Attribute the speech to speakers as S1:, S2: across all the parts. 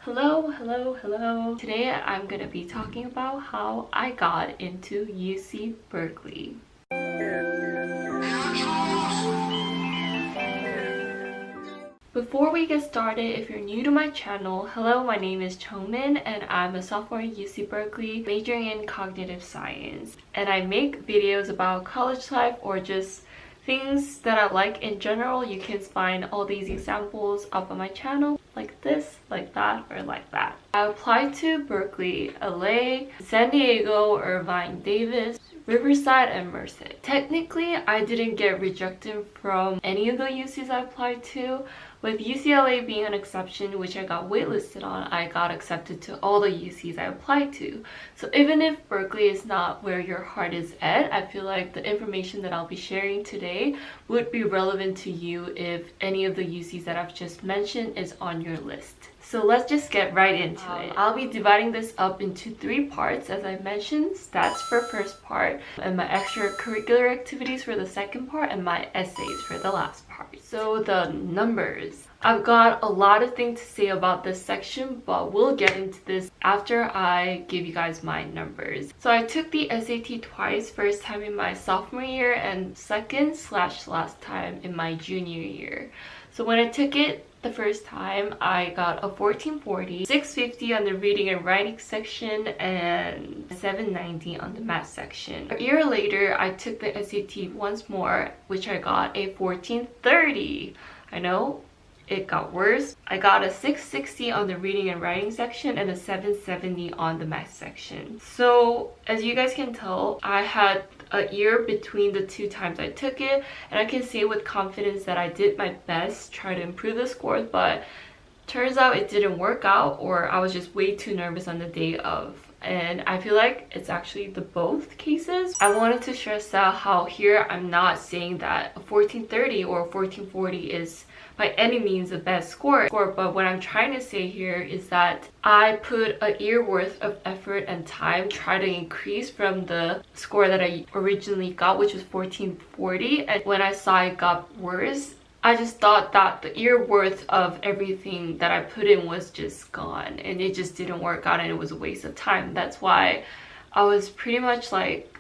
S1: Hello. Today I'm gonna be talking about how I got into UC Berkeley. Before we get started, if you're new to my channel, hello, my name is Jungmin and I'm a sophomore at UC Berkeley majoring in cognitive science. And I make videos about college life or just things that I like in general. You can find all these examples up on my channel, like this, like that, or like that. I applied to Berkeley, LA, San Diego, Irvine, Davis, Riverside, and Merced. Technically, I didn't get rejected from any of the UCs I applied to, with UCLA being an exception, which I got waitlisted on. I got accepted to all the UCs I applied to. So even if Berkeley is not where your heart is at, I feel like the information that I'll be sharing today would be relevant to you if any of the UCs that I've just mentioned is on your list. So let's just get right into it. I'll be dividing this up into 3 parts, as I mentioned: stats for first part, and my extracurricular activities for the second part, and my essays for the last part. So the numbers. I've got a lot of things to say about this section, but we'll get into this after I give you guys my numbers. So I took the SAT twice, first time in my sophomore year and second/last time in my junior year. So when I took it the first time, I got a 1440, 650 on the reading and writing section, and 790 on the math section. A year later, I took the SAT once more, which I got a 1430. I know, it got worse. I got a 660 on the reading and writing section and a 770 on the math section. So as you guys can tell, I had a year between the 2 times I took it, and I can say with confidence that I did my best try to improve the scores, but turns out it didn't work out, or I was just way too nervous on the day of. And I feel like it's actually the both cases. I wanted to stress out how here I'm not saying that a 1430 or a 1440 is by any means the best score, but what I'm trying to say here is that I put a year worth of effort and time try to increase from the score that I originally got, which was 1440, and when I saw it got worse, I just thought that the year worth of everything that I put in was just gone, and it just didn't work out and it was a waste of time. That's why I was pretty much like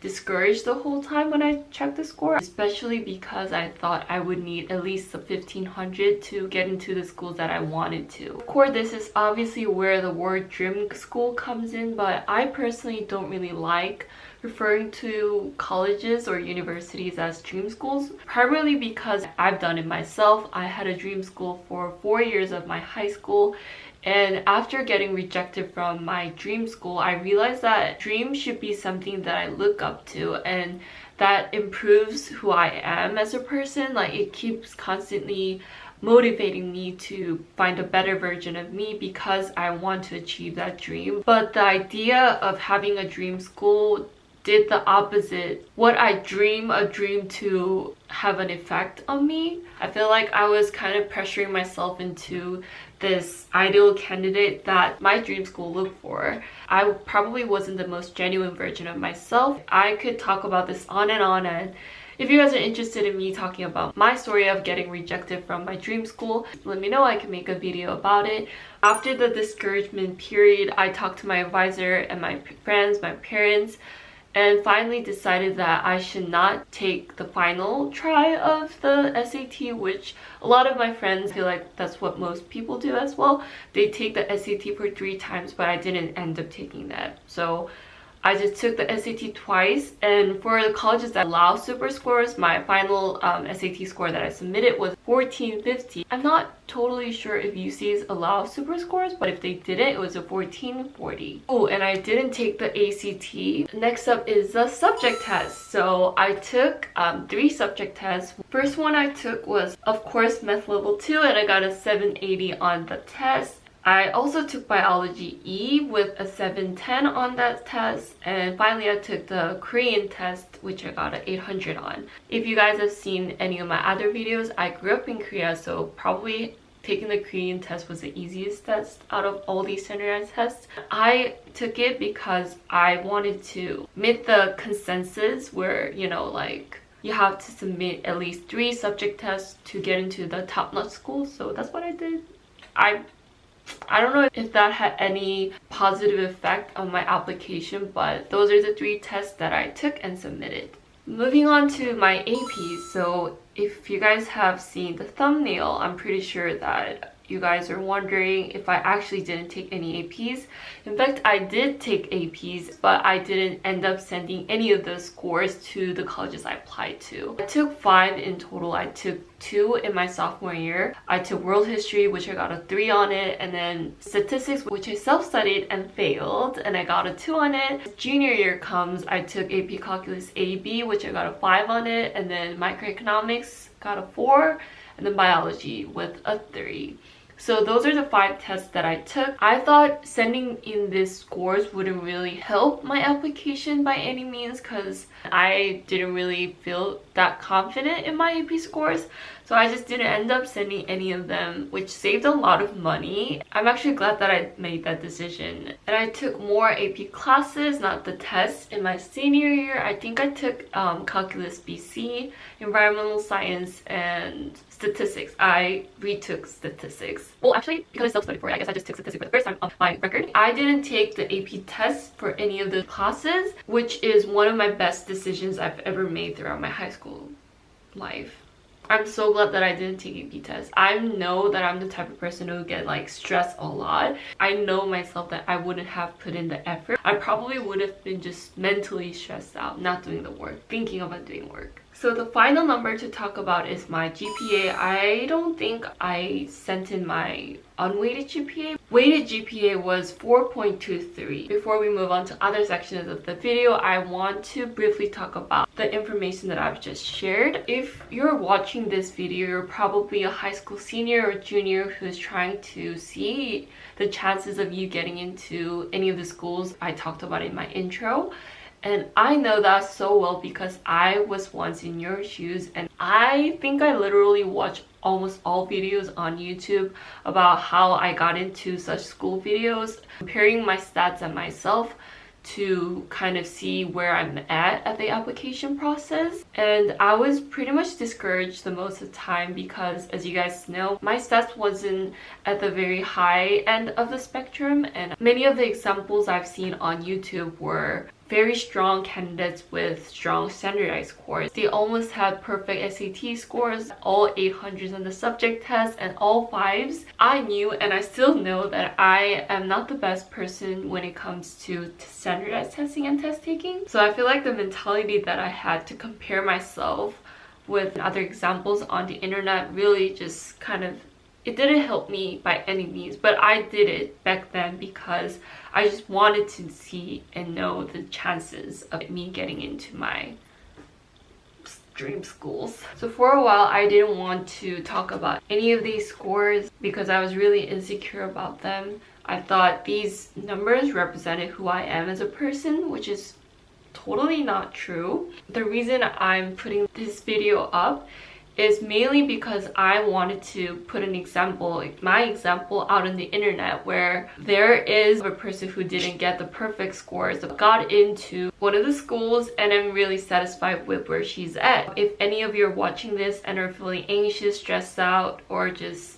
S1: discouraged the whole time when I checked the score, especially because I thought I would need at least a 1500 to get into the schools that I wanted to. Of course, this is obviously where the word dream school comes in, but I personally don't really like referring to colleges or universities as dream schools, primarily because I've done it myself. I had a dream school for 4 years of my high school, and after getting rejected from my dream school, I realized that dreams should be something that I look up to and that improves who I am as a person. Like, it keeps constantly motivating me to find a better version of me because I want to achieve that dream. But the idea of having a dream school did the opposite. What I dream a dream to have an effect on me. I feel like I was kind of pressuring myself into this ideal candidate that my dream school looked for. I probably wasn't the most genuine version of myself. I could talk about this on, and if you guys are interested in me talking about my story of getting rejected from my dream school, let me know. I can make a video about it. After the discouragement period, I talked to my advisor and my friends, my parents, and finally decided that I should not take the final try of the SAT, which a lot of my friends feel like that's what most people do as well. They take the SAT for 3 times, but I didn't end up taking that. So I just took the SAT twice, and for the colleges that allow super scores, my final SAT score that I submitted was 1450. I'm not totally sure if UCs allow super scores, but if they didn't, it was a 1440. Oh, and I didn't take the ACT. Next up is the subject test. So I took 3 subject tests. First one I took was, of course, Math Level 2, and I got a 780 on the test. I also took Biology E with a 710 on that test, and finally I took the Korean test, which I got an 800 on. If you guys have seen any of my other videos, I grew up in Korea, so probably taking the Korean test was the easiest test out of all these standardized tests. I took it because I wanted to meet the consensus where, you know, like, you have to submit at least 3 subject tests to get into the top-notch schools, so that's what I did. I I don't know if that had any positive effect on my application, but those are the 3 tests that I took and submitted. Moving on to my APs. So if you guys have seen the thumbnail, I'm pretty sure that you guys are wondering if I actually didn't take any APs. In fact, I did take APs, but I didn't end up sending any of those scores to the colleges I applied to. I took 5 in total. I took 2 in my sophomore year. I took world history, which I got a 3 on it, and then statistics, which I self-studied and failed, and I got a 2 on it. Junior year comes, I took AP Calculus AB, which I got a 5 on it, and then microeconomics got a 4, and then biology with a 3. So those are the 5 tests that I took. I thought sending in these scores wouldn't really help my application by any means because I didn't really feel that confident in my AP scores. So I just didn't end up sending any of them, which saved a lot of money. I'm actually glad that I made that decision. And I took more AP classes, not the tests, in my senior year. I think I took Calculus BC, Environmental Science, and Statistics. I retook Statistics. Well, actually, because I self-studied for it, I guess I just took Statistics for the first time on my record. I didn't take the AP tests for any of the classes, which is one of my best decisions I've ever made throughout my high school life. I'm so glad that I didn't take AP tests. I know that I'm the type of person who get like stressed a lot. I know myself that I wouldn't have put in the effort. I probably would have been just mentally stressed out, not doing the work, thinking about doing work. So the final number to talk about is my GPA. I don't think I sent in my unweighted GPA. Weighted GPA was 4.23. Before we move on to other sections of the video, I want to briefly talk about the information that I've just shared. If you're watching this video, you're probably a high school senior or junior who's trying to see the chances of you getting into any of the schools I talked about in my intro. And I know that so well because I was once in your shoes, and I think I literally watched almost all videos on YouTube about how I got into such school videos, comparing my stats and myself to kind of see where I'm at the application process. And I was pretty much discouraged the most of the time because, as you guys know, my stats wasn't at the very high end of the spectrum, and many of the examples I've seen on YouTube were very strong candidates with strong standardized scores. They almost had perfect SAT scores, all 800s on the subject test, and all 5s. I knew, and I still know, that I am not the best person when it comes to standardized testing and test taking. So I feel like the mentality that I had to compare myself with other examples on the internet really just kind of, it didn't help me by any means, but I did it back then because I just wanted to see and know the chances of me getting into my dream schools. So for a while, I didn't want to talk about any of these scores because I was really insecure about them. I thought these numbers represented who I am as a person, which is totally not true. The reason I'm putting this video up is mainly because I wanted to put an example, my example, out on the internet where there is a person who didn't get the perfect scores but got into one of the schools, and I'm really satisfied with where she's at. If any of you are watching this and are feeling anxious, stressed out, or just,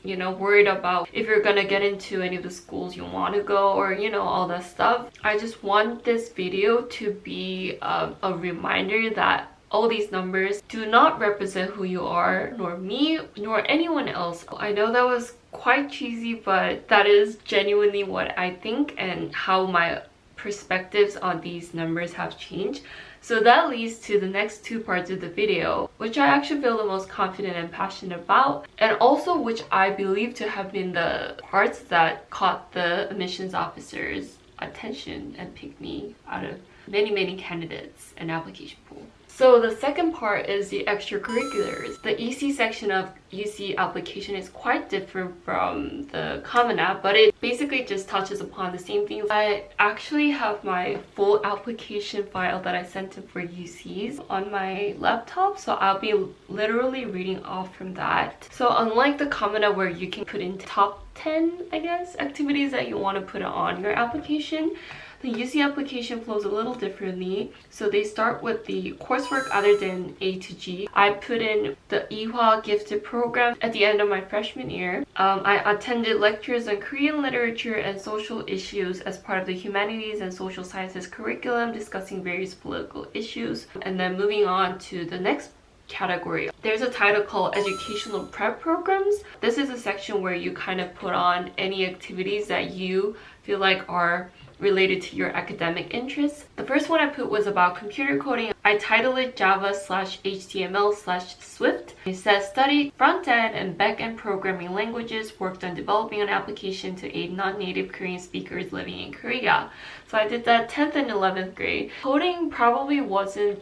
S1: you know, worried about if you're gonna get into any of the schools you want to go, or, you know, all that stuff, I just want this video to be a reminder that all these numbers do not represent who you are, nor me, nor anyone else. I know that was quite cheesy, but that is genuinely what I think and how my perspectives on these numbers have changed. So that leads to the next 2 parts of the video, which I actually feel the most confident and passionate about, and also which I believe to have been the parts that caught the admissions officer's attention and picked me out of many candidates and application pool. So the second part is the extracurriculars. The EC section of UC application is quite different from the Common App, but it basically just touches upon the same things. I actually have my full application file that I sent in for UCs on my laptop, so I'll be literally reading off from that. So unlike the Common App where you can put in top 10, I guess, activities that you want to put on your application, The UC application flows a little differently. So they start with the coursework other than A to G. I put in the EHWA gifted program at the end of my freshman year. I attended lectures on Korean literature and social issues as part of the humanities and social sciences curriculum, discussing various political issues. And then moving on to the next category, there's a title called educational prep programs. This is a section where you kind of put on any activities that you feel like are related to your academic interests. The first one I put was about computer coding. I titled it Java/HTML/Swift. It says study front-end and back-end programming languages, worked on developing an application to aid non-native Korean speakers living in Korea. So I did that 10th and 11th grade. Coding probably wasn't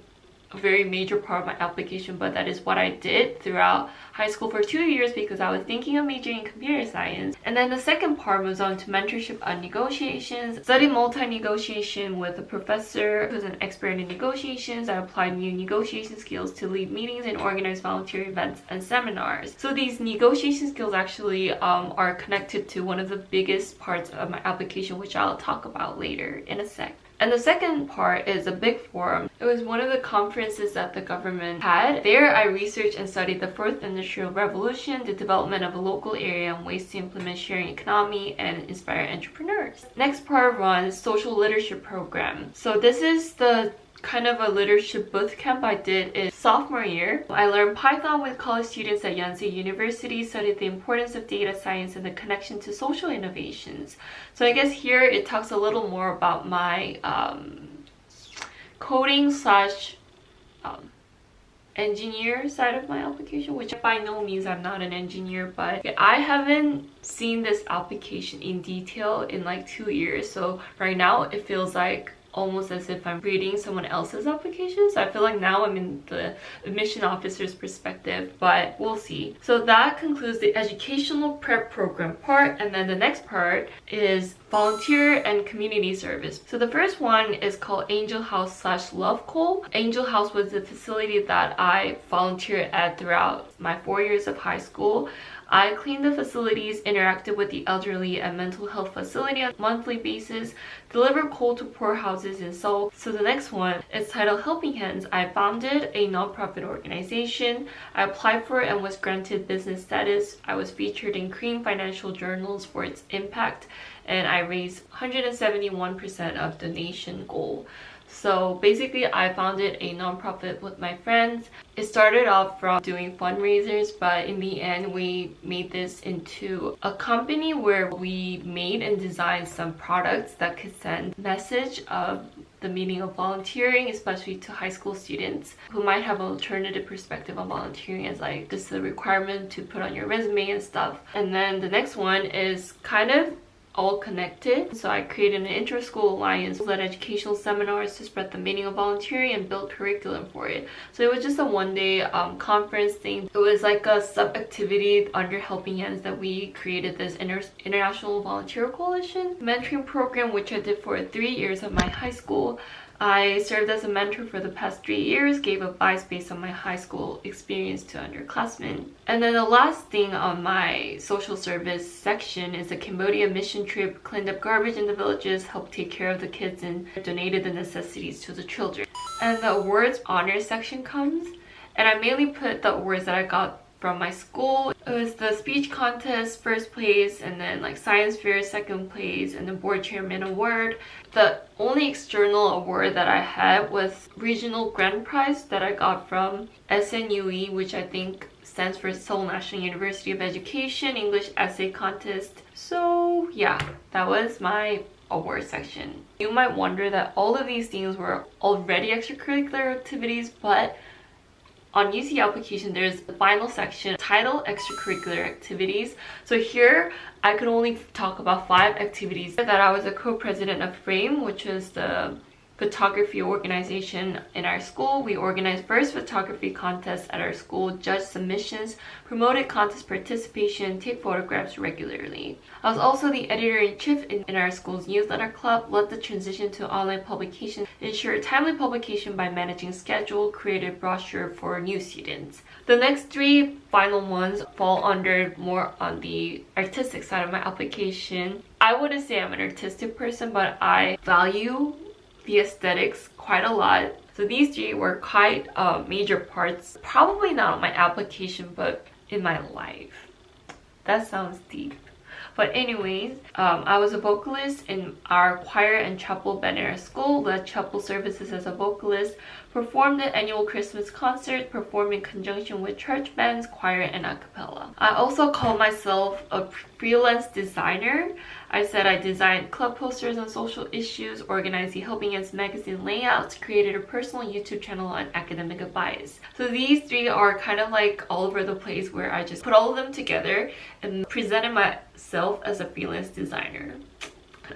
S1: a very major part of my application, but that is what I did throughout high school for 2 years because I was thinking of majoring in computer science. And then the second part moves on to mentorship on negotiations. Studied multi-negotiation with a professor who's an expert in negotiations. I applied new negotiation skills to lead meetings and organize volunteer events and seminars. So these negotiation skills actually are connected to one of the biggest parts of my application, which I'll talk about later in a sec. And the second part is a big forum. It was one of the conferences that the government had. There I researched and studied the fourth industrial revolution, the development of a local area and ways to implement sharing economy and inspire entrepreneurs. Next part runs social leadership program. So this is the kind of a leadership boot camp I did in sophomore year. I learned Python with college students at Yonsei University, studied the importance of data science and the connection to social innovations. So I guess here it talks a little more about my coding slash engineer side of my application, which by no means I'm not an engineer, but I haven't seen this application in detail in like 2 years. So right now it feels like almost as if I'm reading someone else's application. So I feel like now I'm in the admission officer's perspective, but we'll see. So that concludes the educational prep program part, and then the next part is volunteer and community service. So the first one is called Angel House/Love Call. Angel House was the facility that I volunteered at throughout my 4 years of high school. I cleaned the facilities, interacted with the elderly and mental health facility on a monthly basis, delivered coal to poor houses in Seoul. So the next one is titled Helping Hands. I founded a non-profit organization. I applied for it and was granted business status. I was featured in Korean financial journals for its impact, and I raised 171% of the nation goal. So basically I founded a nonprofit with my friends. It started off from doing fundraisers, but in the end we made this into a company where we made and designed some products that could send message of the meaning of volunteering, especially to high school students who might have an alternative perspective on volunteering as like this is a requirement to put on your resume and stuff. And then the next one is kind of all connected. So I created an inter-school alliance, led educational seminars to spread the meaning of volunteering and built curriculum for it. So it was just a one-day conference thing. It was like a sub-activity under Helping Hands that we created this international volunteer coalition mentoring program, which I did for 3 years of my high school. I served as a mentor for the past 3 years, gave advice based on my high school experience to underclassmen. And then the last thing on my social service section is a Cambodia mission trip, cleaned up garbage in the villages, helped take care of the kids, and donated the necessities to the children. And the awards honors section comes, and I mainly put the awards that I got from my school. It was the speech contest, first place, and then like science fair, second place, and the board chairman award. The only external award that I had was regional grand prize that I got from SNUE, which I think stands for Seoul National University of Education, English essay contest. So yeah, that was my award section. You might wonder that all of these things were already extracurricular activities, but on UC application, there's the final section titled Extracurricular Activities. So here, I could only talk about 5 activities that I was a co-president of FRAME, which is the photography organization in our school. We organized first photography contests at our school, judged submissions, promoted contest participation, take photographs regularly. I was also the editor-in-chief in our school's newsletter club, led the transition to online publication, ensured timely publication by managing schedule, created brochure for new students. The next three final ones fall under more on the artistic side of my application. I wouldn't say I'm an artistic person, but I value the aesthetics quite a lot. So these three were quite major parts, probably not on my application, but in my life. That sounds deep. But anyways, I was a vocalist in our choir and chapel band at our school, led chapel services as a vocalist, performed the annual Christmas concert, performed in conjunction with church bands, choir, and a cappella. I also call myself a freelance designer. I said I designed club posters on social issues, organized the Helping Hands magazine layouts, created a personal YouTube channel on academic advice. So these three are kind of like all over the place, where I just put all of them together and presented myself as a freelance designer.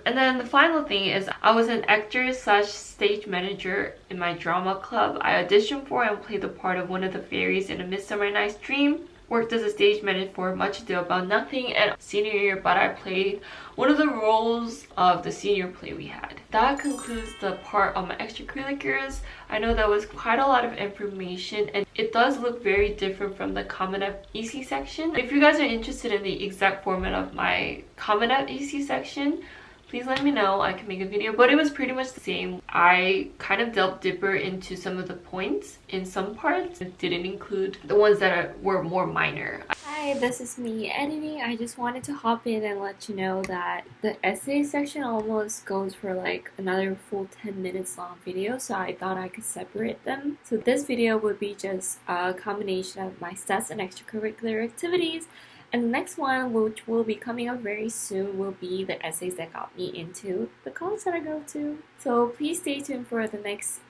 S1: And then the final thing is I was an actor slash stage manager in my drama club. I auditioned for and played the part of one of the fairies in A Midsummer Night's Dream. Worked as a stage manager for Much Ado About Nothing and senior year, but I played one of the roles of the senior play we had. That concludes the part on my extracurriculars. I know that was quite a lot of information, and it does look very different from the Common App EC section. If you guys are interested in the exact format of my Common App EC section, please let me know. I can make a video, but it was pretty much the same. I kind of delved deeper into some of the points in some parts. It didn't include the ones that were more minor.
S2: Hi, this is me editing. I just wanted to hop in and let you know that the essay section almost goes for like another full 10 minutes long video, so I thought I could separate them. So this video would be just a combination of my stats and extracurricular activities. And the next one, which will be coming up very soon, will be the essays that got me into the college that I go to. So please stay tuned for the next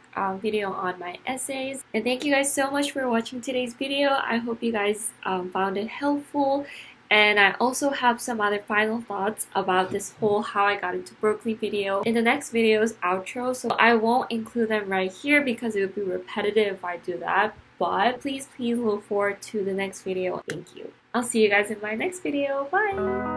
S2: video on my essays. And thank you guys so much for watching today's video. I hope you guys found it helpful. And I also have some other final thoughts about this whole how I got into Berkeley video in the next video's outro. So I won't include them right here because it would be repetitive if I do that. But please look forward to the next video. Thank you. I'll see you guys in my next video. Bye!